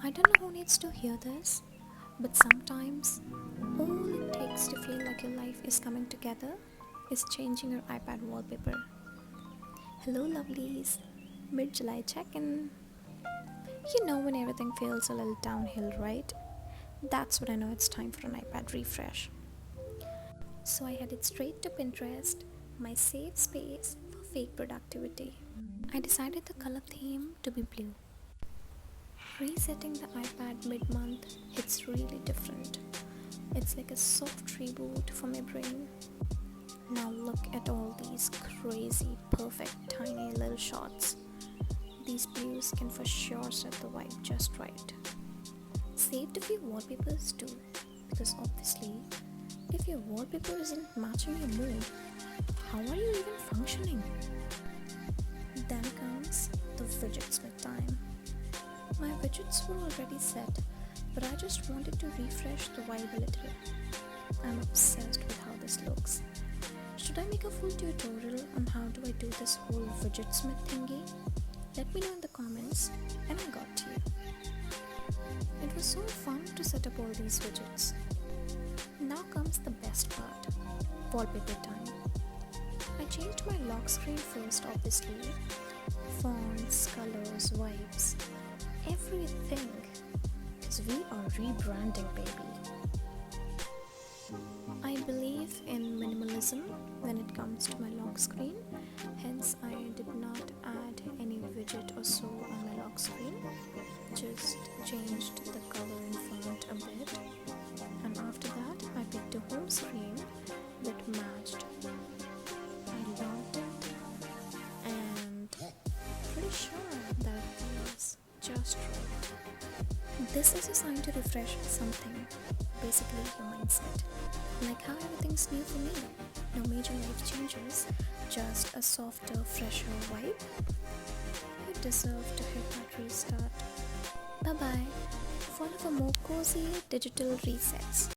I don't know who needs to hear this, but sometimes all it takes to feel like your life is coming together is changing your iPad wallpaper. Hello, lovelies. Mid-July check-in. You know when everything feels a little downhill, right? That's when I know it's time for an iPad refresh. So I headed straight to Pinterest, my safe space for fake productivity. I decided the color theme to be blue. Resetting the iPad mid-month hits really different. It's like a soft reboot for my brain. Now look at all these crazy, perfect, tiny little shots. These blues can for sure set the vibe just right. Saved a few wallpapers too, because obviously, if your wallpaper isn't matching your mood, how are you even functioning? Then comes the widget split time. My widgets were already set, but I just wanted to refresh the vibe a little. I'm obsessed with how this looks. Should I make a full tutorial on how do I do this whole widget smith thingy? Let me know in the comments and I got to you. It was so fun to set up all these widgets. Now comes the best part, wallpaper time. I changed my lock screen first, obviously. Fonts, colors, vibes, everything. Because we are rebranding, baby. I believe in minimalism when it comes to my lock screen. Hence, I did not add any widget or so on my lock screen. Just changed the color in font a bit. And after that, I picked a home screen that matched. I loved it. And pretty sure that was just right. This is a sign to refresh something, basically your mindset. Like how everything's new for me. No major life changes, just a softer, fresher vibe. You deserve to hit that restart. Bye bye. Follow for more cozy digital resets.